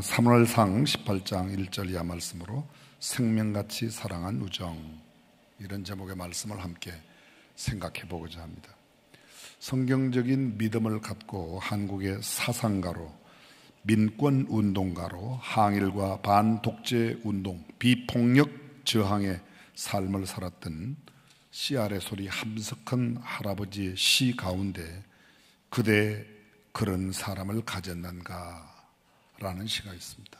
사무엘상 18장 1절 이하 말씀으로 생명같이 사랑한 우정, 이런 제목의 말씀을 함께 생각해 보고자 합니다. 성경적인 믿음을 갖고 한국의 사상가로, 민권운동가로 항일과 반독재 운동, 비폭력 저항의 삶을 살았던 씨알의 소리 함석헌 할아버지의 시 가운데 그대 그런 사람을 가졌는가 라는 시가 있습니다.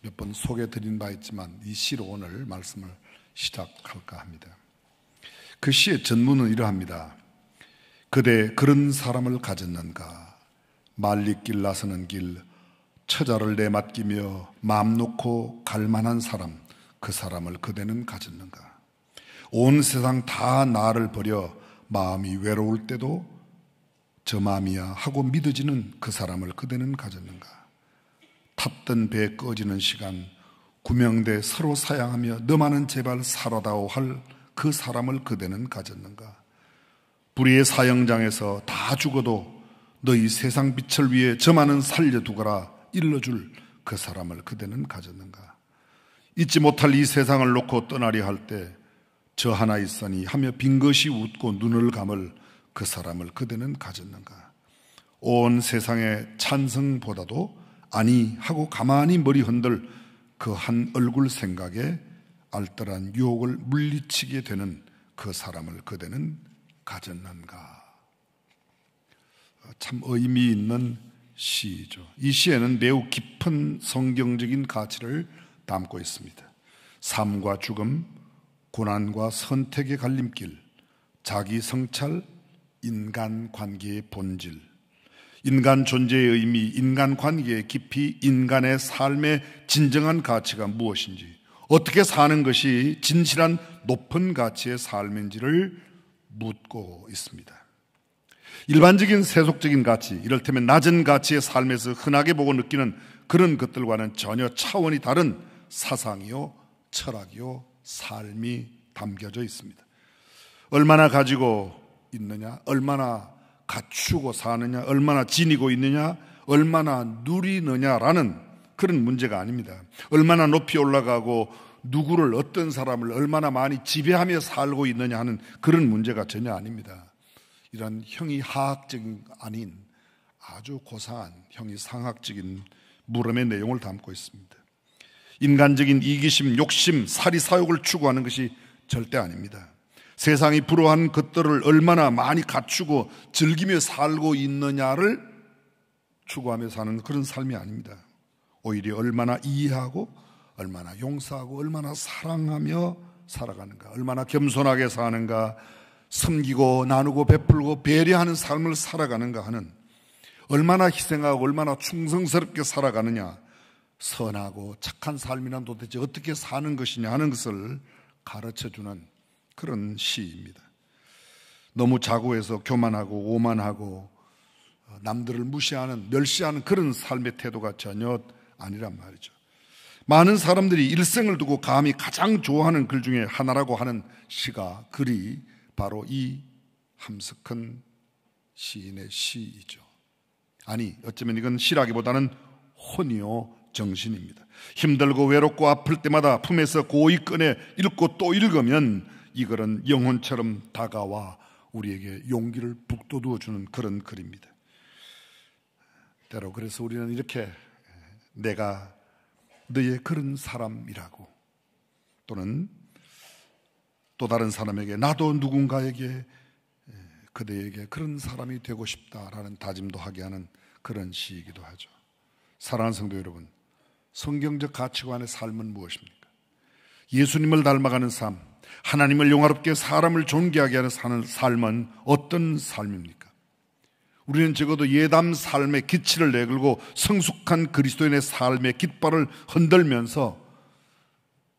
몇 번 소개드린 바 있지만 이 시로 오늘 말씀을 시작할까 합니다. 그 시의 전문은 이러합니다. 그대 그런 사람을 가졌는가, 말리길 나서는 길, 처자를 내맡기며 마음 놓고 갈 만한 사람, 그 사람을 그대는 가졌는가. 온 세상 다 나를 버려 마음이 외로울 때도 저 마음이야 하고 믿어지는 그 사람을 그대는 가졌는가. 탔던 배 꺼지는 시간, 구명대 서로 사양하며 너만은 제발 살아다오 할 그 사람을 그대는 가졌는가. 불의의 사형장에서 다 죽어도 너희 세상 빛을 위해 저만은 살려두거라 일러줄 그 사람을 그대는 가졌는가. 잊지 못할 이 세상을 놓고 떠나려 할 때 저 하나 있으니 하며 빈것이 웃고 눈을 감을 그 사람을 그대는 가졌는가. 온 세상의 찬성보다도 아니 하고 가만히 머리 흔들 그 한 얼굴 생각에 알뜰한 유혹을 물리치게 되는 그 사람을 그대는 가졌는가. 참 의미 있는 시죠. 이 시에는 매우 깊은 성경적인 가치를 담고 있습니다. 삶과 죽음, 고난과 선택의 갈림길, 자기 성찰, 인간관계의 본질, 인간 존재의 의미, 인간관계의 깊이, 인간의 삶의 진정한 가치가 무엇인지, 어떻게 사는 것이 진실한 높은 가치의 삶인지를 묻고 있습니다. 일반적인 세속적인 가치, 이를테면 낮은 가치의 삶에서 흔하게 보고 느끼는 그런 것들과는 전혀 차원이 다른 사상이요, 철학이요, 삶이 담겨져 있습니다. 얼마나 가지고 있느냐, 얼마나 갖추고 사느냐, 얼마나 지니고 있느냐, 얼마나 누리느냐라는 그런 문제가 아닙니다. 얼마나 높이 올라가고 누구를, 어떤 사람을 얼마나 많이 지배하며 살고 있느냐 하는 그런 문제가 전혀 아닙니다. 이런 형이하학적인 아닌 아주 고상한 형이상학적인 물음의 내용을 담고 있습니다. 인간적인 이기심, 욕심, 사리사욕을 추구하는 것이 절대 아닙니다. 세상이 불허한 것들을 얼마나 많이 갖추고 즐기며 살고 있느냐를 추구하며 사는 그런 삶이 아닙니다. 오히려 얼마나 이해하고 얼마나 용서하고 얼마나 사랑하며 살아가는가, 얼마나 겸손하게 사는가, 섬기고 나누고 베풀고 배려하는 삶을 살아가는가 하는, 얼마나 희생하고 얼마나 충성스럽게 살아가느냐, 선하고 착한 삶이란 도대체 어떻게 사는 것이냐 하는 것을 가르쳐주는 그런 시입니다. 너무 자고해서 교만하고 오만하고 남들을 무시하는, 멸시하는 그런 삶의 태도가 전혀 아니란 말이죠. 많은 사람들이 일생을 두고 감히 가장 좋아하는 글 중에 하나라고 하는 시가, 글이 바로 이 함석헌 시인의 시이죠. 아니, 어쩌면 이건 시라기보다는 혼이요 정신입니다. 힘들고 외롭고 아플 때마다 품에서 고이 꺼내 읽고 또 읽으면 이 글은 영혼처럼 다가와 우리에게 용기를 북돋워주는 그런 글입니다. 때로 그래서 우리는 이렇게 내가 너의 그런 사람이라고, 또는 또 다른 사람에게 나도 누군가에게 그대에게 그런 사람이 되고 싶다라는 다짐도 하게 하는 그런 시이기도 하죠. 사랑하는 성도 여러분, 성경적 가치관의 삶은 무엇입니까? 예수님을 닮아가는 삶, 하나님을 영화롭게 사람을 존귀하게 하는 삶은 어떤 삶입니까? 우리는 적어도 예담 삶의 기치를 내걸고 성숙한 그리스도인의 삶의 깃발을 흔들면서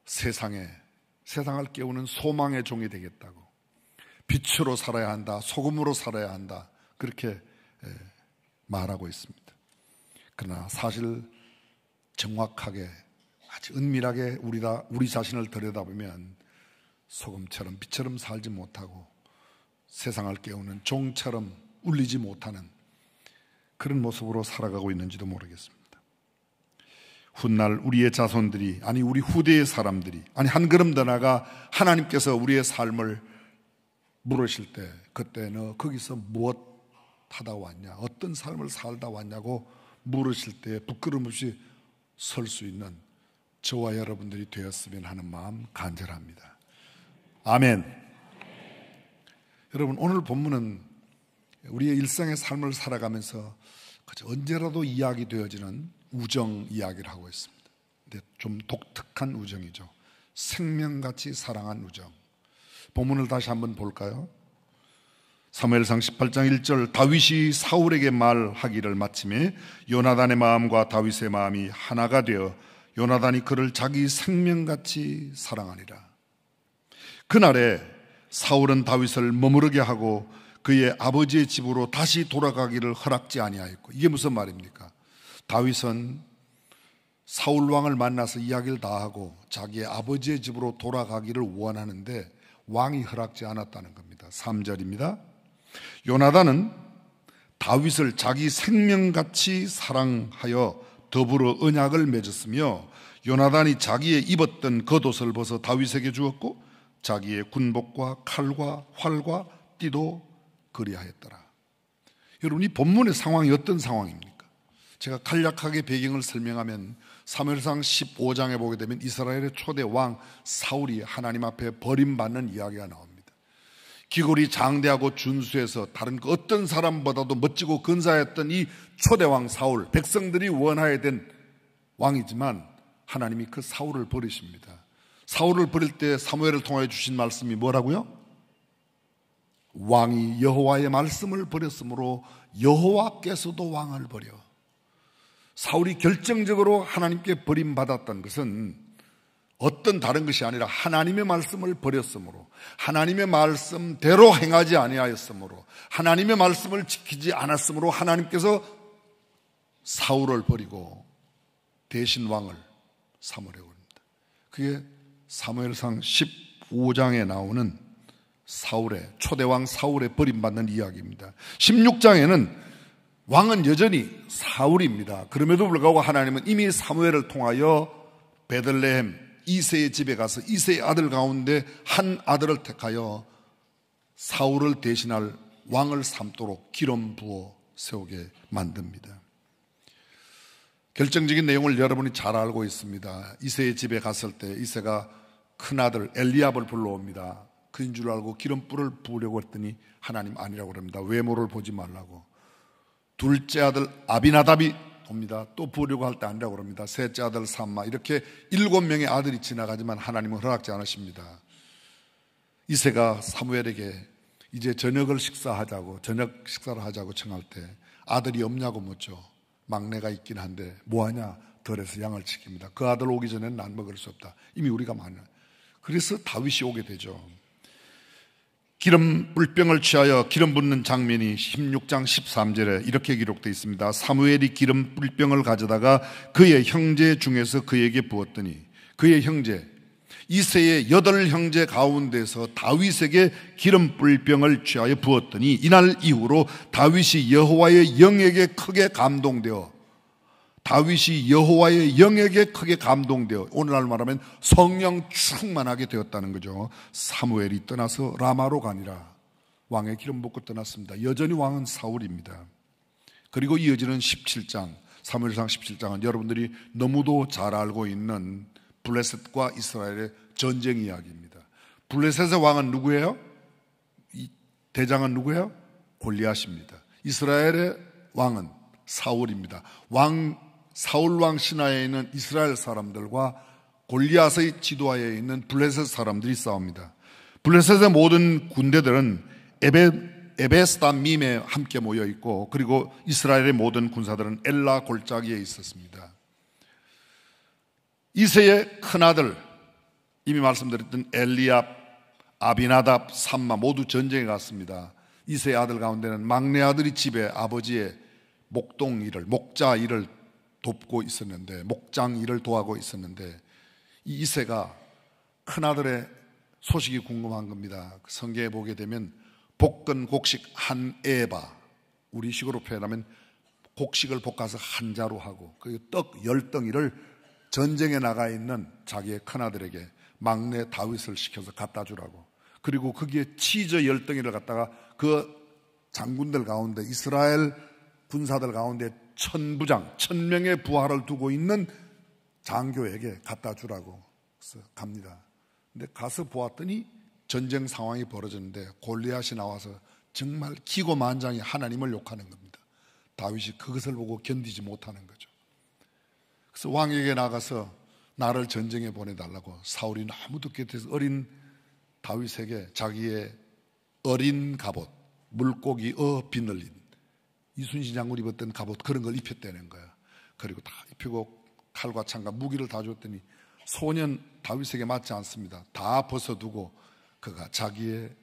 세상을 깨우는 소망의 종이 되겠다고, 빛으로 살아야 한다, 소금으로 살아야 한다, 그렇게 말하고 있습니다. 그러나 사실 정확하게 아주 은밀하게 우리 자신을 들여다보면 소금처럼 빛처럼 살지 못하고 세상을 깨우는 종처럼 울리지 못하는 그런 모습으로 살아가고 있는지도 모르겠습니다. 훗날 우리의 자손들이, 아니 우리 후대의 사람들이, 아니 한 걸음 더 나가 하나님께서 우리의 삶을 물으실 때, 그때 너 거기서 무엇 하다 왔냐, 어떤 삶을 살다 왔냐고 물으실 때 부끄럼 없이 설 수 있는 저와 여러분들이 되었으면 하는 마음 간절합니다. 아멘. 여러분, 오늘 본문은 우리의 일상의 삶을 살아가면서 언제라도 이야기되어지는 우정 이야기를 하고 있습니다. 근데 좀 독특한 우정이죠. 생명같이 사랑한 우정. 본문을 다시 한번 볼까요? 사무엘상 18장 1절, 다윗이 사울에게 말하기를 마침에 요나단의 마음과 다윗의 마음이 하나가 되어 요나단이 그를 자기 생명같이 사랑하니라. 그날에 사울은 다윗을 머무르게 하고 그의 아버지의 집으로 다시 돌아가기를 허락지 아니하였고, 이게 무슨 말입니까? 다윗은 사울 왕을 만나서 이야기를 다 하고 자기의 아버지의 집으로 돌아가기를 원하는데 왕이 허락지 않았다는 겁니다. 3절입니다. 요나단은 다윗을 자기 생명같이 사랑하여 더불어 언약을 맺었으며 요나단이 자기의 입었던 겉옷을 벗어 다윗에게 주었고 자기의 군복과 칼과 활과 띠도 그리하였더라. 여러분, 이 본문의 상황이 어떤 상황입니까? 제가 간략하게 배경을 설명하면 사무엘상 15장에 보게 되면 이스라엘의 초대 왕 사울이 하나님 앞에 버림받는 이야기가 나옵니다. 기골이 장대하고 준수해서 다른 그 어떤 사람보다도 멋지고 근사했던 이 초대 왕 사울, 백성들이 원하야 된 왕이지만 하나님이 그 사울을 버리십니다. 사울을 버릴 때 사무엘을 통하여 주신 말씀이 뭐라고요? 왕이 여호와의 말씀을 버렸으므로 여호와께서도 왕을 버려. 사울이 결정적으로 하나님께 버림받았던 것은 어떤 다른 것이 아니라 하나님의 말씀을 버렸으므로, 하나님의 말씀대로 행하지 아니하였으므로, 하나님의 말씀을 지키지 않았으므로 하나님께서 사울을 버리고 대신 왕을 삼으려고 합니다. 그게 사무엘상 15장에 나오는 사울의, 초대왕 사울의 버림받는 이야기입니다. 16장에는 왕은 여전히 사울입니다. 그럼에도 불구하고 하나님은 이미 사무엘을 통하여 베들레헴 이새의 집에 가서 이새의 아들 가운데 한 아들을 택하여 사울을 대신할 왕을 삼도록 기름 부어 세우게 만듭니다. 결정적인 내용을 여러분이 잘 알고 있습니다. 이새의 집에 갔을 때 이새가 큰아들 엘리압을 불러옵니다. 그인 줄 알고 기름불을 부으려고 했더니 하나님 아니라고 합니다. 외모를 보지 말라고. 둘째 아들 아비나답이 옵니다. 또 부으려고 할 때 아니라고 합니다. 셋째 아들 삼마, 이렇게 7명의 아들이 지나가지만 하나님은 허락지 않으십니다. 이새가 사무엘에게 이제 저녁 식사를 하자고 청할 때 아들이 없냐고 묻죠. 막내가 있긴 한데 뭐하냐? 덜해서 양을 지킵니다. 그 아들 오기 전에는 난 먹을 수 없다. 이미 우리가 많아. 그래서 다윗이 오게 되죠. 기름 뿔병을 취하여 기름 붓는 장면이 16장 13절에 이렇게 기록되어 있습니다. 사무엘이 기름 뿔병을 가져다가 그의 형제 중에서 그에게 부었더니 그의 형제 이새의 8형제 가운데서 다윗에게 기름 뿔병을 취하여 부었더니 이날 이후로 다윗이 여호와의 영에게 크게 감동되어 오늘날 말하면 성령 충만하게 되었다는 거죠. 사무엘이 떠나서 라마로 가니라. 왕의 기름 붓고 떠났습니다. 여전히 왕은 사울입니다. 그리고 이어지는 17장, 사무엘상 17장은 여러분들이 너무도 잘 알고 있는 블레셋과 이스라엘의 전쟁 이야기입니다. 블레셋의 왕은 누구예요? 대장은 누구예요? 골리앗입니다. 이스라엘의 왕은 사울입니다. 사울 왕 신하에 있는 이스라엘 사람들과 골리앗의 지도하에 있는 블레셋 사람들이 싸웁니다. 블레셋의 모든 군대들은 에베스담밈에 함께 모여 있고, 그리고 이스라엘의 모든 군사들은 엘라 골짜기에 있었습니다. 이새의 큰아들, 이미 말씀드렸던 엘리압, 아비나답, 삼마 모두 전쟁에 갔습니다. 이새의 아들 가운데는 막내 아들이 집에 아버지의 목자 일을 돕고 있었는데, 목장 일을 도하고 있었는데, 이 이새가 큰아들의 소식이 궁금한 겁니다. 성경에 보게 되면 볶은 곡식 한 에바, 우리식으로 표현하면 곡식을 볶아서 한 자루 하고, 그리고 떡 10덩이를 전쟁에 나가 있는 자기의 큰아들에게 막내 다윗을 시켜서 갖다 주라고. 그리고 거기에 치즈 열덩이를 갖다가 그 장군들 가운데, 이스라엘 군사들 가운데 천부장, 1000명의 부하를 두고 있는 장교에게 갖다 주라고 그래서 갑니다. 근데 가서 보았더니 전쟁 상황이 벌어졌는데 골리앗이 나와서 정말 기고만장히 하나님을 욕하는 겁니다. 다윗이 그것을 보고 견디지 못하는 거죠. 그래서 왕에게 나가서 나를 전쟁에 보내달라고 사울이 너무 듣게 돼서 어린 다윗에게 자기의 어린 갑옷, 물고기 비늘린 이순신 장군 입었던 갑옷 그런 걸 입혔다는 거야. 그리고 다 입히고 칼과 창과 무기를 다 줬더니 소년 다윗에게 맞지 않습니다. 다 벗어두고 그가 자기의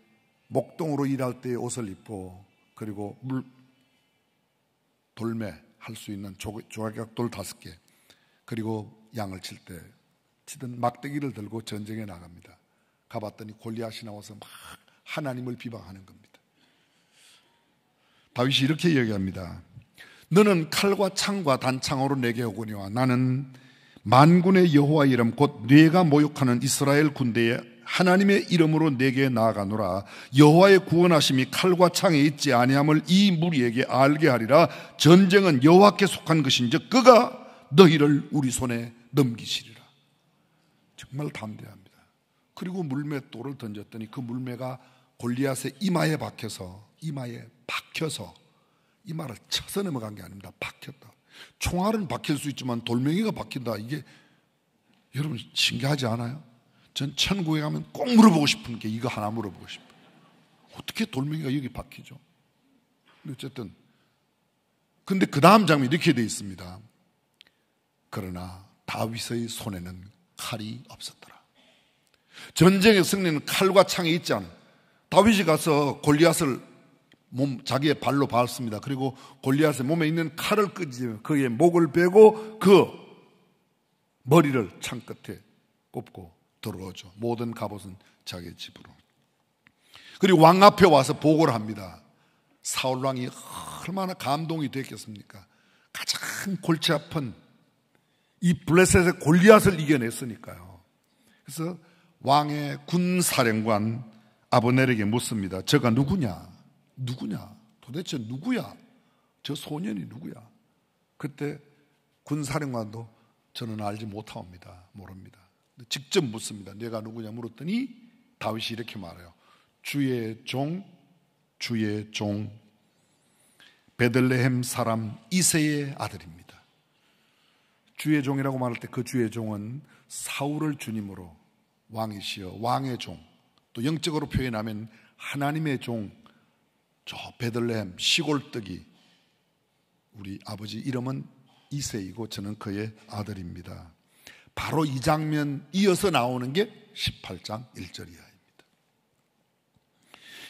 목동으로 일할 때의 옷을 입고 그리고 돌매 할 수 있는 조각돌 5개 그리고 양을 칠 때 치던 막대기를 들고 전쟁에 나갑니다. 가봤더니 골리앗이 나와서 막 하나님을 비방하는 겁니다. 다윗이 이렇게 이야기합니다. 너는 칼과 창과 단창으로 내게 오거니와 나는 만군의 여호와 이름 곧 네가 모욕하는 이스라엘 군대의 하나님의 이름으로 내게 나아가노라. 여호와의 구원하심이 칼과 창에 있지 아니함을 이 무리에게 알게 하리라. 전쟁은 여호와께 속한 것인즉 그가 너희를 우리 손에 넘기시리라. 정말 담대합니다. 그리고 물맷돌을 던졌더니 그 물매가 골리앗의 이마에 박혀서 이마를 쳐서 넘어간 게 아닙니다. 박혔다. 총알은 박힐 수 있지만 돌멩이가 박힌다. 이게 여러분 신기하지 않아요? 전 천국에 가면 꼭 물어보고 싶은 게 이거 하나 물어보고 싶어요. 어떻게 돌멩이가 여기 박히죠? 어쨌든 근데 그 다음 장면이 이렇게 되어 있습니다. 그러나 다윗의 손에는 칼이 없었더라. 전쟁의 승리는 칼과 창에 있지 않은 다윗이 가서 골리앗을 자기의 발로 밟습니다. 그리고 골리앗의 몸에 있는 칼을 끄지 그의 목을 베고 그 머리를 창 끝에 꼽고 들어오죠. 모든 갑옷은 자기의 집으로. 그리고 왕 앞에 와서 보고를 합니다. 사울 왕이 얼마나 감동이 됐겠습니까? 가장 골치 아픈 이 블레셋의 골리앗을 이겨냈으니까요. 그래서 왕의 군사령관 아브넬에게 묻습니다. 저가 누구냐? 도대체 누구야? 저 소년이 누구야? 그때 군사령관도 저는 알지 못하옵니다. 모릅니다. 직접 묻습니다. 내가 누구냐 물었더니 다윗이 이렇게 말해요. 주의 종 베들레헴 사람 이새의 아들입니다. 주의 종이라고 말할 때 그 주의 종은 사울을 주님으로 왕이시여 왕의 종, 또 영적으로 표현하면 하나님의 종, 저 베들레헴 시골뜨기 우리 아버지 이름은 이새이고 저는 그의 아들입니다. 바로 이 장면 이어서 나오는 게 18장 1절이야.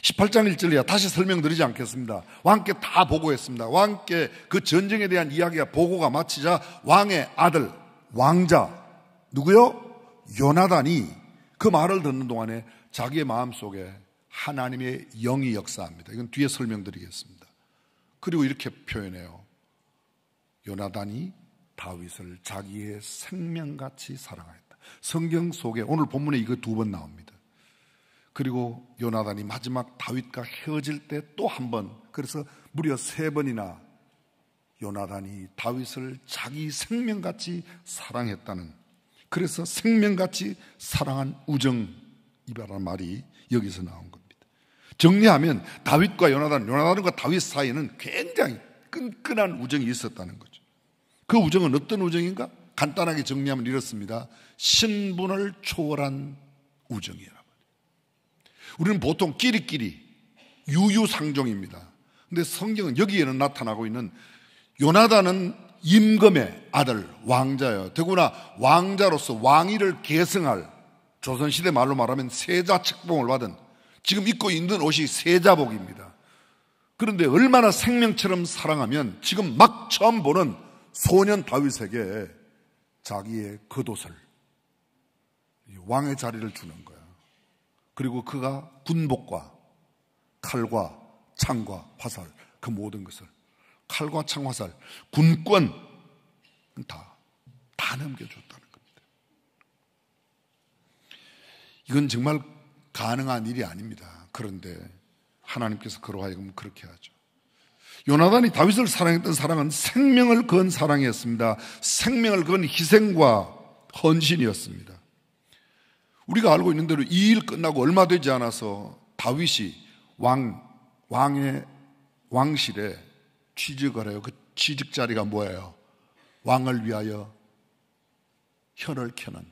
18장 1절이야. 다시 설명드리지 않겠습니다. 왕께 다 보고했습니다. 왕께 그 전쟁에 대한 이야기가 보고가 마치자 왕의 아들 왕자 누구요? 요나단이 그 말을 듣는 동안에 자기의 마음속에 하나님의 영이 역사합니다. 이건 뒤에 설명드리겠습니다. 그리고 이렇게 표현해요. 요나단이 다윗을 자기의 생명같이 사랑하였다. 성경 속에 오늘 본문에 이거 2번 나옵니다. 그리고 요나단이 마지막 다윗과 헤어질 때 또 한 번, 그래서 무려 3번이나 요나단이 다윗을 자기 생명같이 사랑했다는, 그래서 생명같이 사랑한 우정이라는 말이 여기서 나온 겁니다. 정리하면 다윗과 요나단과 다윗 사이에는 굉장히 끈끈한 우정이 있었다는 거죠. 그 우정은 어떤 우정인가? 간단하게 정리하면 이렇습니다. 신분을 초월한 우정이라. 우리는 보통 끼리끼리 유유상종입니다. 근데 성경은 여기에는 나타나고 있는 요나단은 임금의 아들 왕자예요. 더구나 왕자로서 왕위를 계승할, 조선시대 말로 말하면 세자 책봉을 받은, 지금 입고 있는 옷이 세자복입니다. 그런데 얼마나 생명처럼 사랑하면 지금 막 처음 보는 소년 다윗에게 자기의 겉옷을, 왕의 자리를 주는 거예요. 그리고 그가 군복과 칼과 창과 화살, 그 모든 것을, 칼과 창, 화살, 군권 다 넘겨줬다는 거예요. 이건 정말 가능한 일이 아닙니다. 그런데 하나님께서 그로 하여금 그렇게 하죠. 요나단이 다윗을 사랑했던 사랑은 생명을 건 사랑이었습니다. 생명을 건 희생과 헌신이었습니다. 우리가 알고 있는 대로 이 일 끝나고 얼마 되지 않아서 다윗이 왕의 왕실에 취직을 해요. 그 취직 자리가 뭐예요? 왕을 위하여 현을 켜는,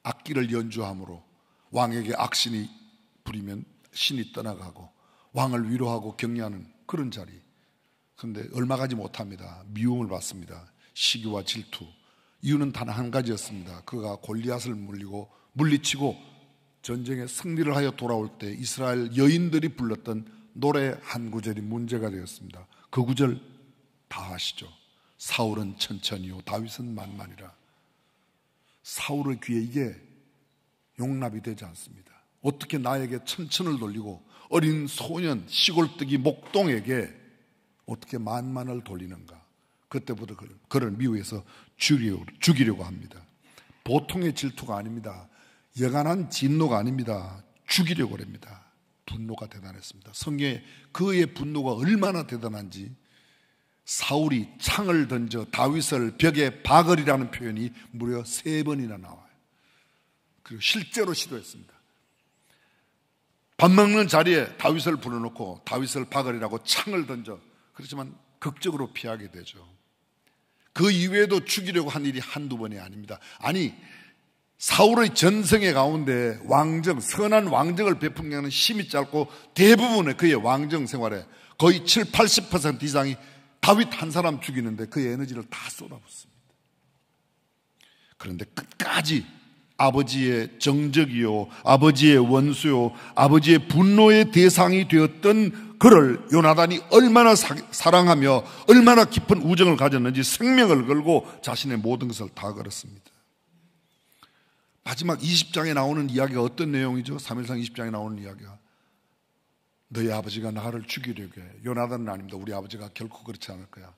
악기를 연주함으로 왕에게 악신이 부리면 신이 떠나가고 왕을 위로하고 격려하는 그런 자리. 그런데 얼마 가지 못합니다. 미움을 받습니다. 시기와 질투. 이유는 단 한 가지였습니다. 그가 골리앗을 물리치고 전쟁에 승리를 하여 돌아올 때 이스라엘 여인들이 불렀던 노래 한 구절이 문제가 되었습니다. 그 구절 다 아시죠? 사울은 천천히요 다윗은 만만이라. 사울의 귀에 이게 용납이 되지 않습니다. 어떻게 나에게 천천을 돌리고 어린 소년 시골뜨기 목동에게 어떻게 만만을 돌리는가. 그때부터 그를 미워해서 죽이려고 합니다. 보통의 질투가 아닙니다. 여간한 진노가 아닙니다. 죽이려고 합니다. 분노가 대단했습니다. 성경에 그의 분노가 얼마나 대단한지 사울이 창을 던져 다윗을 벽에 박으리라는 표현이 무려 3번이나 나와요. 그리고 실제로 시도했습니다. 밥 먹는 자리에 다윗을 불러놓고 다윗을 박으리라고 창을 던져, 그렇지만 극적으로 피하게 되죠. 그 이외에도 죽이려고 한 일이 한두 번이 아닙니다. 아니, 사울의 전성의 가운데 왕정, 선한 왕정을 베푼 게 힘이 짧고 대부분의 그의 왕정 생활에 거의 70-80% 이상이 다윗 한 사람 죽이는데 그의 에너지를 다 쏟아붓습니다. 그런데 끝까지 아버지의 정적이요, 아버지의 원수요, 아버지의 분노의 대상이 되었던 그를 요나단이 얼마나 사랑하며 얼마나 깊은 우정을 가졌는지 생명을 걸고 자신의 모든 것을 다 걸었습니다. 마지막 20장에 나오는 이야기가 어떤 내용이죠? 3일상 20장에 나오는 이야기가 너희 아버지가 나를 죽이려고 해. 요나단은 아닙니다. 우리 아버지가 결코 그렇지 않을 거야.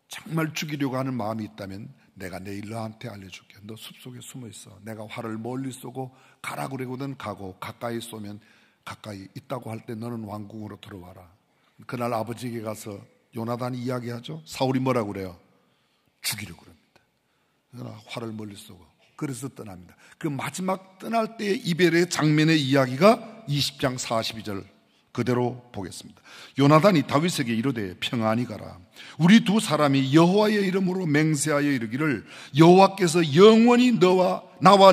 정말 죽이려고 하는 마음이 있다면 내가 내일 너한테 알려줄게. 너 숲속에 숨어 있어. 내가 활을 멀리 쏘고 가라고 그러거든 가고, 가까이 쏘면 가까이 있다고 할 때 너는 왕궁으로 들어와라. 그날 아버지에게 가서 요나단이 이야기하죠. 사울이 뭐라고 그래요? 죽이려고 그럽니다. 그러나 활을 멀리 쏘고 그래서 떠납니다. 그 마지막 떠날 때의 이별의 장면의 이야기가 20장 42절 그대로 보겠습니다. 요나단이 다윗에게 이르되 평안히 가라. 우리 두 사람이 여호와의 이름으로 맹세하여 이르기를 여호와께서 영원히 나와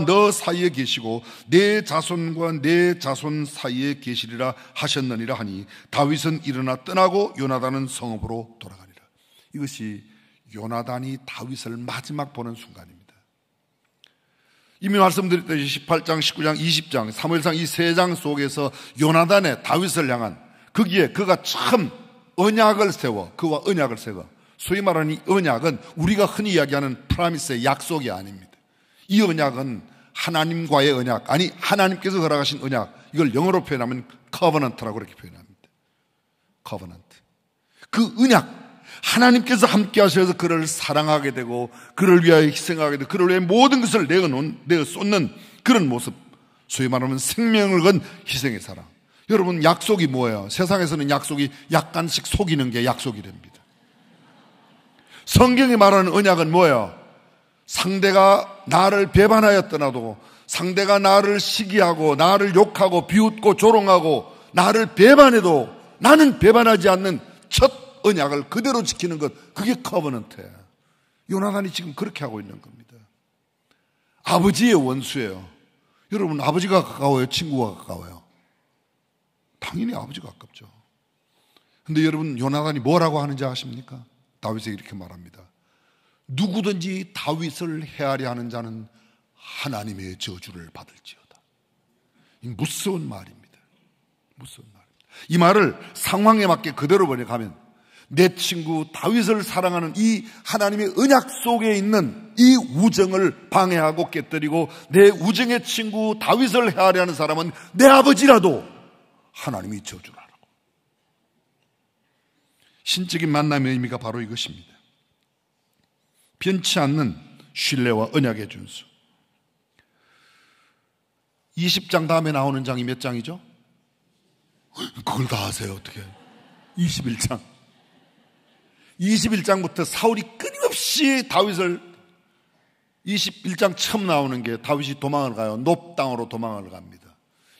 너 사이에 계시고 내 자손과 내 자손 사이에 계시리라 하셨느니라 하니 다윗은 일어나 떠나고 요나단은 성읍으로 돌아가니라. 이것이 요나단이 다윗을 마지막 보는 순간입니다. 이미 말씀드렸듯이 18장, 19장, 20장, 사무엘상 이 3장 속에서 요나단의 다윗을 향한 거기에 그가 참 언약을 세워, 그와 언약을 세워. 소위 말하는 이 언약은 우리가 흔히 이야기하는 프라미스의 약속이 아닙니다. 이 언약은 하나님과의 언약, 아니 하나님께서 허락하신 언약, 이걸 영어로 표현하면 커버넌트라고 그렇게 표현합니다. 커버넌트. 그 언약, 하나님께서 함께 하셔서 그를 사랑하게 되고 그를 위하여 희생하게 되고 그를 위해 모든 것을 내어 쏟는 그런 모습, 소위 말하면 생명을 건 희생의 사랑. 여러분, 약속이 뭐예요? 세상에서는 약속이 약간씩 속이는 게 약속이 됩니다. 성경이 말하는 언약은 뭐예요? 상대가 나를 배반하였더라도, 상대가 나를 시기하고 나를 욕하고 비웃고 조롱하고 나를 배반해도 나는 배반하지 않는 첫 언약을 그대로 지키는 것, 그게 커버넌트예요. 요나단이 지금 그렇게 하고 있는 겁니다. 아버지의 원수예요. 여러분, 아버지가 가까워요? 친구가 가까워요? 당연히 아버지가 가깝죠. 근데 여러분, 요나단이 뭐라고 하는지 아십니까? 다윗에게 이렇게 말합니다. 누구든지 다윗을 헤아려 하는 자는 하나님의 저주를 받을지어다. 이 무서운 말입니다. 무서운 말입니다. 이 말을 상황에 맞게 그대로 번역하면 내 친구 다윗을 사랑하는 이 하나님의 언약 속에 있는 이 우정을 방해하고 깨뜨리고 내 우정의 친구 다윗을 헤아려 하는 사람은 내 아버지라도 하나님이 저주라라고. 신적인 만남의 의미가 바로 이것입니다. 변치 않는 신뢰와 언약의 준수. 20장 다음에 나오는 장이 몇 장이죠? 그걸 다 아세요, 어떻게? 21장. 21장부터 사울이 끊임없이 다윗을 21장 처음 나오는 게 다윗이 도망을 가요. 높 땅으로 도망을 갑니다.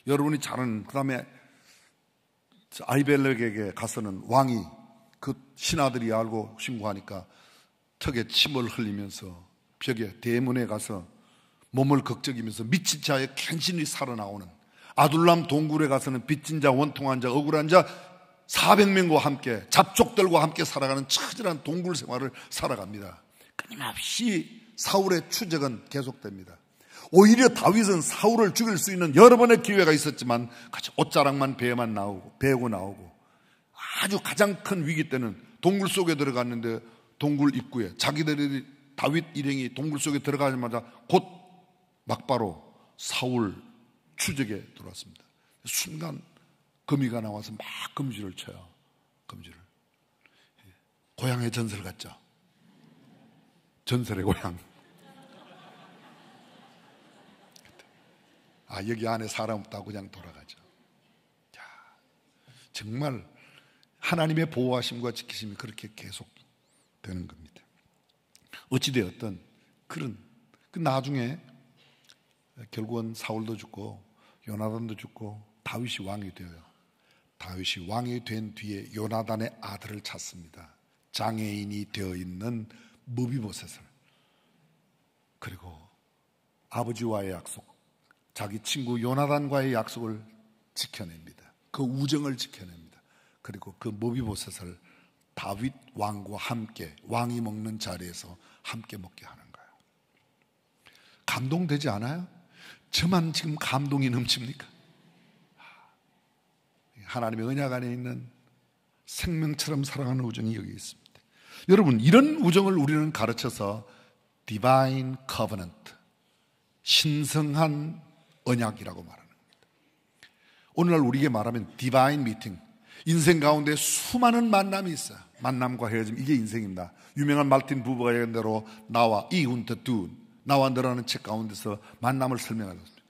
여러분이 잘 아는 그 다음에 아히멜렉에게 가서는 왕이 그 신하들이 알고 신고하니까 턱에 침을 흘리면서 벽에 대문에 가서 몸을 극적이면서 미친 자의 간신히 살아나오는 아둘람 동굴에 가서는 빚진 자, 원통한 자, 억울한 자 400명과 함께 잡족들과 함께 살아가는 처절한 동굴 생활을 살아갑니다. 끊임없이 사울의 추적은 계속됩니다. 오히려 다윗은 사울을 죽일 수 있는 여러 번의 기회가 있었지만 옷자락만 베고 나오고 아주 가장 큰 위기 때는 동굴 속에 들어갔는데 동굴 입구에 자기들이 다윗 일행이 동굴 속에 들어가자마자 곧 막바로 사울 추적에 들어왔습니다. 순간 거미가 나와서 막 거미줄을 쳐요. 거미줄을. 고향의 전설 같죠? 전설의 고향. 아, 여기 안에 사람 없다고 그냥 돌아가죠. 자, 정말 하나님의 보호하심과 지키심이 그렇게 계속 되는 겁니다. 어찌되었든 그런 나중에 결국은 사울도 죽고 요나단도 죽고 다윗이 왕이 되어요. 다윗이 왕이 된 뒤에 요나단의 아들을 찾습니다. 장애인이 되어 있는 무비보셋을. 그리고 아버지와의 약속, 자기 친구 요나단과의 약속을 지켜냅니다. 그 우정을 지켜냅니다. 그리고 그 무비보셋을 다윗 왕과 함께 왕이 먹는 자리에서 함께 먹게 하는 거예요. 감동되지 않아요? 저만 지금 감동이 넘칩니까? 하나님의 언약 안에 있는 생명처럼 사랑하는 우정이 여기 있습니다. 여러분, 이런 우정을 우리는 가르쳐서 Divine Covenant, 신성한 언약이라고 말하는 겁니다. 오늘날 우리에게 말하면 Divine Meeting, 인생 가운데 수많은 만남이 있어요. 만남과 헤어짐, 이게 인생입니다. 유명한 말틴 부부가 얘기한 대로 나와 이 훈트 두, 나와 너라는 책 가운데서 만남을 설명하고 있습니다.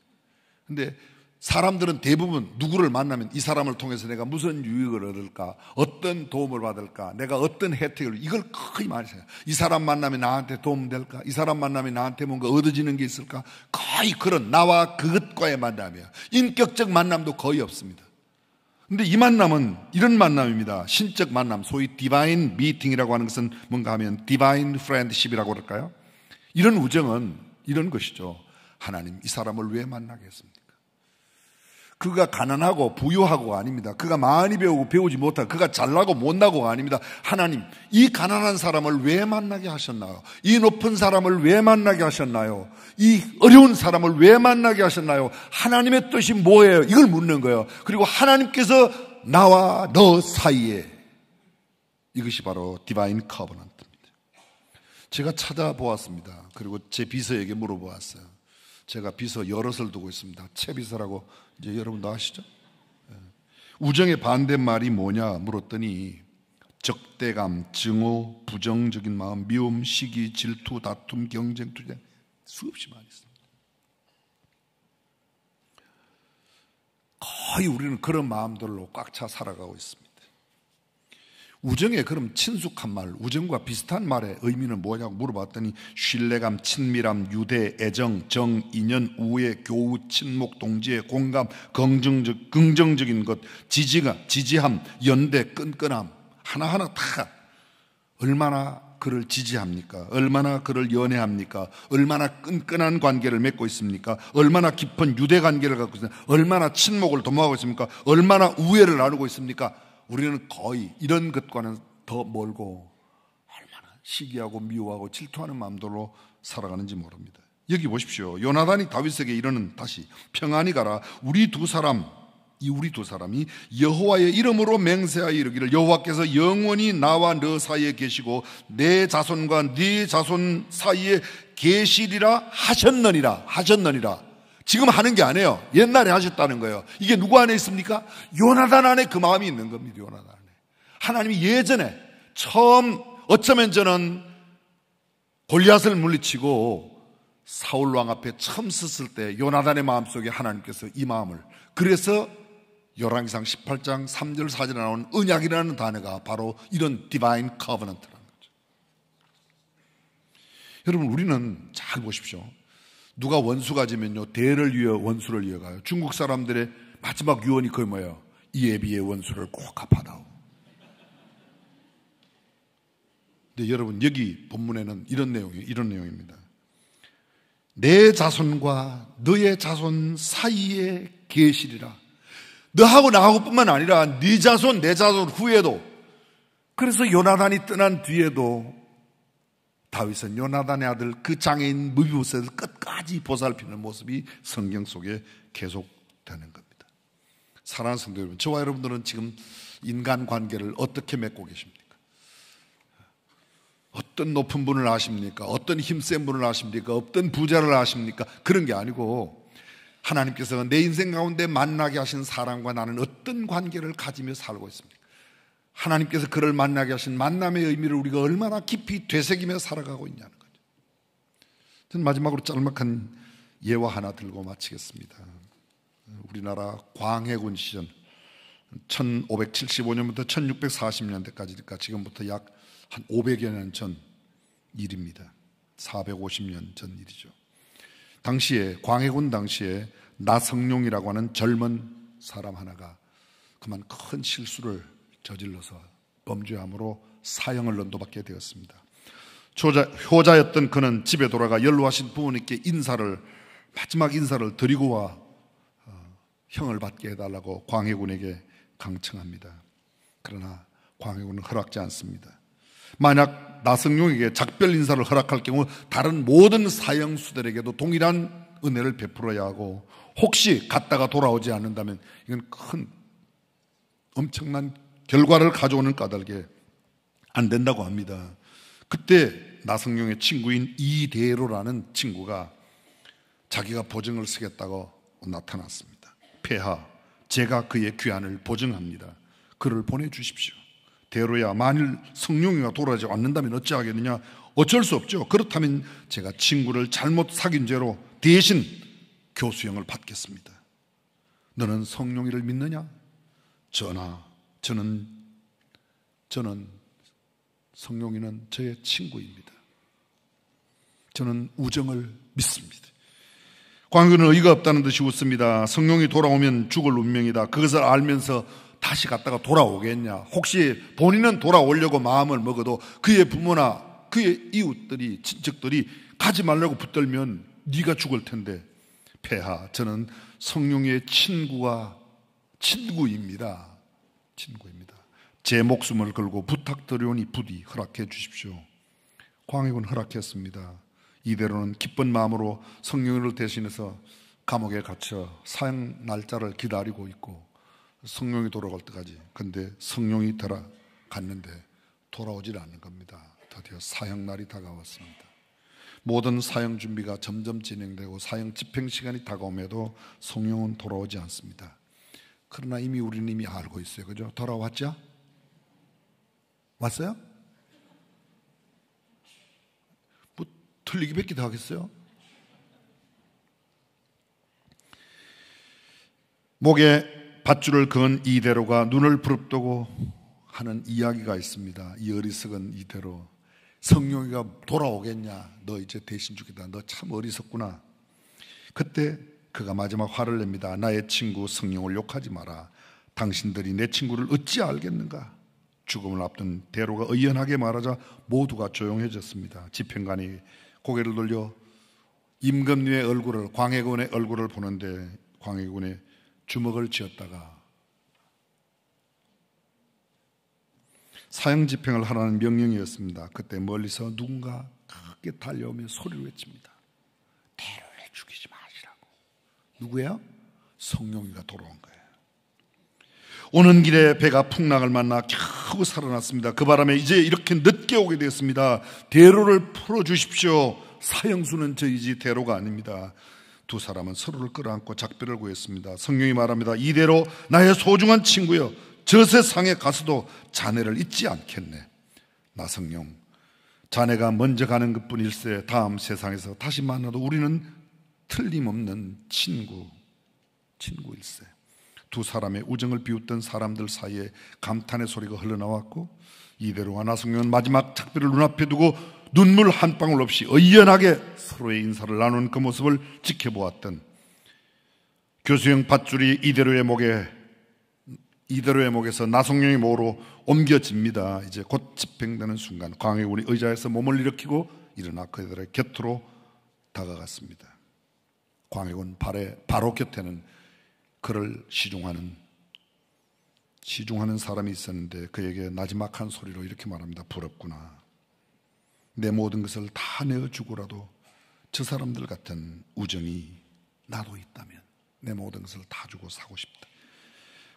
그런데 사람들은 대부분 누구를 만나면 이 사람을 통해서 내가 무슨 유익을 얻을까, 어떤 도움을 받을까, 내가 어떤 혜택을, 이걸 거의 많이 생각해요. 이 사람 만나면 나한테 도움 될까, 이 사람 만나면 나한테 뭔가 얻어지는 게 있을까, 거의 그런 나와 그것과의 만남이에요. 인격적 만남도 거의 없습니다. 근데 이 만남은 이런 만남입니다. 신적 만남, 소위 디바인 미팅이라고 하는 것은 뭔가 하면 디바인 프렌드십이라고 그럴까요? 이런 우정은 이런 것이죠. 하나님, 이 사람을 왜 만나게 했습니까? 그가 가난하고 부유하고가 아닙니다. 그가 많이 배우고 배우지 못하고, 그가 잘나고 못나고가 아닙니다. 하나님, 이 가난한 사람을 왜 만나게 하셨나요? 이 높은 사람을 왜 만나게 하셨나요? 이 어려운 사람을 왜 만나게 하셨나요? 하나님의 뜻이 뭐예요? 이걸 묻는 거예요. 그리고 하나님께서 나와 너 사이에, 이것이 바로 디바인 커버넌트입니다. 제가 찾아보았습니다. 그리고 제 비서에게 물어보았어요. 제가 비서 여럿을 두고 있습니다. 채비서라고 이제 여러분도 아시죠? 우정의 반대말이 뭐냐 물었더니 적대감, 증오, 부정적인 마음, 미움, 시기, 질투, 다툼, 경쟁, 투쟁, 수없이 많이 있습니다. 거의 우리는 그런 마음들로 꽉 차 살아가고 있습니다. 우정의 그럼 친숙한 말, 우정과 비슷한 말의 의미는 뭐냐고 물어봤더니 신뢰감, 친밀함, 유대, 애정, 정, 인연, 우애, 교우, 친목, 동지애, 공감, 긍정적인 것, 지지함, 연대, 끈끈함, 하나하나 다 얼마나 그를 지지합니까? 얼마나 그를 연애합니까? 얼마나 끈끈한 관계를 맺고 있습니까? 얼마나 깊은 유대 관계를 갖고 있습니까? 얼마나 친목을 도모하고 있습니까? 얼마나 우애를 나누고 있습니까? 우리는 거의 이런 것과는 더 멀고 얼마나 시기하고 미워하고 질투하는 마음들로 살아가는지 모릅니다. 여기 보십시오. 요나단이 다윗에게 이르는, 다시 평안히 가라. 우리 두 사람이 여호와의 이름으로 맹세하여 이르기를 여호와께서 영원히 나와 너 사이에 계시고 내 자손과 네 자손 사이에 계시리라 하셨느니라. 지금 하는 게 아니에요. 옛날에 하셨다는 거예요. 이게 누구 안에 있습니까? 요나단 안에 그 마음이 있는 겁니다. 요나단 안에. 하나님이 예전에 처음, 어쩌면 저는 골리앗을 물리치고 사울 왕 앞에 처음 섰을 때 요나단의 마음속에 하나님께서 이 마음을, 그래서 열왕기상 18장 3절 4절에 나오는 언약이라는 단어가 바로 이런 디바인 커버넌트라는 거죠. 여러분, 우리는 잘 보십시오. 누가 원수가 지면요, 대를 위해 원수를 이어가요. 중국 사람들의 마지막 유언이 그게 뭐예요? 이에 비해 원수를 꼭 갚아다오. 근데 여러분, 여기 본문에는 이런 내용입니다. 내 자손과 너의 자손 사이에 계시리라. 너하고 나하고 뿐만 아니라 네 자손 내 자손 후에도. 그래서 요나단이 떠난 뒤에도 다윗은 요나단의 아들 그 장애인 무비보셋을 끝까지 보살피는 모습이 성경 속에 계속되는 겁니다. 사랑하는 성도 여러분, 저와 여러분들은 지금 인간관계를 어떻게 맺고 계십니까? 어떤 높은 분을 아십니까? 어떤 힘센 분을 아십니까? 어떤 부자를 아십니까? 그런 게 아니고 하나님께서 내 인생 가운데 만나게 하신 사람과 나는 어떤 관계를 가지며 살고 있습니까? 하나님께서 그를 만나게 하신 만남의 의미를 우리가 얼마나 깊이 되새기며 살아가고 있냐는 거죠. 저는 마지막으로 짤막한 예화 하나 들고 마치겠습니다. 우리나라 광해군 시절 1575년부터 1640년대까지니까 지금부터 약 한 500여 년 전 일입니다. 450년 전 일이죠. 당시에 광해군 당시에 나성룡이라고 하는 젊은 사람 하나가 그만 큰 실수를 저질러서 범죄함으로 사형을 연도받게 되었습니다. 효자였던 그는 집에 돌아가 연로하신 부모님께 마지막 인사를 드리고 와 형을 받게 해달라고 광해군에게 강청합니다. 그러나 광해군은 허락지 않습니다. 만약 나성룡에게 작별 인사를 허락할 경우 다른 모든 사형수들에게도 동일한 은혜를 베풀어야 하고, 혹시 갔다가 돌아오지 않는다면 이건 엄청난 결과를 가져오는 까닭에 안 된다고 합니다. 그때 나성룡의 친구인 이대로라는 친구가 자기가 보증을 서겠다고 나타났습니다. 폐하, 제가 그의 귀환을 보증합니다. 그를 보내주십시오. 대로야, 만일 성룡이가 돌아오지 않는다면 어찌하겠느냐? 어쩔 수 없죠. 그렇다면 제가 친구를 잘못 사귄 죄로 대신 교수형을 받겠습니다. 너는 성룡이를 믿느냐? 전하, 저는 성룡이는 저의 친구입니다. 저는 우정을 믿습니다. 광해군은 의의가 없다는 듯이 웃습니다. 성룡이 돌아오면 죽을 운명이다. 그것을 알면서 다시 갔다가 돌아오겠냐? 혹시 본인은 돌아오려고 마음을 먹어도 그의 부모나 그의 이웃들이, 친척들이 가지 말라고 붙들면 네가 죽을 텐데, 폐하, 저는 성룡의 친구입니다. 제 목숨을 걸고 부탁드려오니 부디 허락해 주십시오. 광해군 허락했습니다. 이대로는 기쁜 마음으로 성룡이를 대신해서 감옥에 갇혀 사형 날짜를 기다리고 있고, 성룡이 돌아갈 때까지. 근데 성룡이 갔는데 돌아오질 않는 겁니다. 드디어 사형날이 다가왔습니다. 모든 사형 준비가 점점 진행되고 사형 집행 시간이 다가옴에도 성룡은 돌아오지 않습니다. 그러나 우리는 이미 알고 있어요. 그죠? 돌아왔죠? 왔어요? 뭐 틀리기밖에 더 하겠어요? 목에 밧줄을 그은 이대로가 눈을 부릅뜨고 하는 이야기가 있습니다. 이 어리석은 이대로, 성룡이가 돌아오겠냐? 너 이제 대신 죽겠다. 너 참 어리석구나. 그때 그가 마지막 화를 냅니다. 나의 친구 성룡을 욕하지 마라. 당신들이 내 친구를 어찌 알겠는가? 죽음을 앞둔 대로가 의연하게 말하자 모두가 조용해졌습니다. 집행관이 고개를 돌려 임금님의 얼굴을, 광해군의 얼굴을 보는데 광해군의 주먹을 쥐었다가 사형 집행을 하라는 명령이었습니다. 그때 멀리서 누군가 크게 달려오며 소리를 외칩니다. 대로를 죽이지 마시라고. 누구예요? 성룡이가 돌아온 거예요. 오는 길에 배가 풍랑을 만나 겨우 살아났습니다. 그 바람에 이제 이렇게 늦게 오게 되었습니다. 대로를 풀어주십시오. 사형수는 저희지 대로가 아닙니다. 두 사람은 서로를 끌어안고 작별을 구했습니다. 성령이 말합니다. 이대로 나의 소중한 친구여, 저 세상에 가서도 자네를 잊지 않겠네. 나성룡, 자네가 먼저 가는 것뿐일세 다음 세상에서 다시 만나도 우리는 틀림없는 친구일세. 두 사람의 우정을 비웃던 사람들 사이에 감탄의 소리가 흘러나왔고, 이대로와 나성경은 마지막 작별을 눈앞에 두고 눈물 한 방울 없이 의연하게 서로의 인사를 나눈 그 모습을 지켜보았던 교수형 밧줄이 이대로의 목에서 나성경의 목으로 옮겨집니다. 이제 곧 집행되는 순간 광해군이 의자에서 몸을 일으키고 일어나 그들의 곁으로 다가갔습니다. 광해군 바로 곁에는 그를 시중하는 사람이 있었는데 그에게 나지막한 소리로 이렇게 말합니다. 부럽구나. 내 모든 것을 다 내어주고라도 저 사람들 같은 우정이 나도 있다면 내 모든 것을 다 주고 사고 싶다.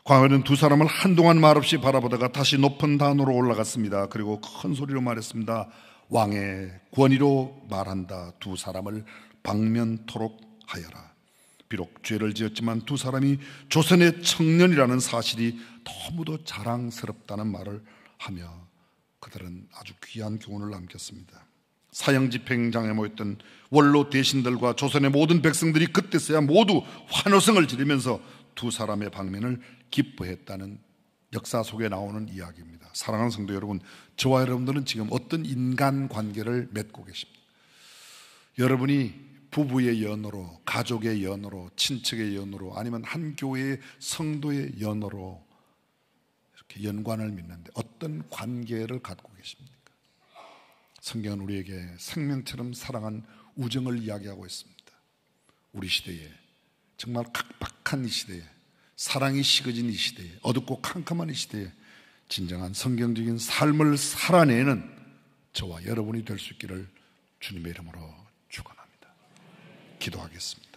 광해는 두 사람을 한동안 말없이 바라보다가 다시 높은 단으로 올라갔습니다. 그리고 큰 소리로 말했습니다. 왕의 권위로 말한다. 두 사람을 방면토록 하여라. 비록 죄를 지었지만 두 사람이 조선의 청년이라는 사실이 너무도 자랑스럽다는 말을 하며 그들은 아주 귀한 교훈을 남겼습니다. 사형집행장에 모였던 원로 대신들과 조선의 모든 백성들이 그때서야 모두 환호성을 지르면서 두 사람의 방면을 기뻐했다는 역사 속에 나오는 이야기입니다. 사랑하는 성도 여러분, 저와 여러분들은 지금 어떤 인간관계를 맺고 계십니까? 여러분이 부부의 연으로, 가족의 연으로, 친척의 연으로, 아니면 한 교회의 성도의 연으로 이렇게 연관을 맺는데 어떤 관계를 갖고 계십니까? 성경은 우리에게 생명처럼 사랑한 우정을 이야기하고 있습니다. 우리 시대에, 정말 각박한 이 시대에, 사랑이 식어진 이 시대에, 어둡고 캄캄한 이 시대에 진정한 성경적인 삶을 살아내는 저와 여러분이 될 수 있기를 주님의 이름으로 축원합니다. 기도하겠습니다.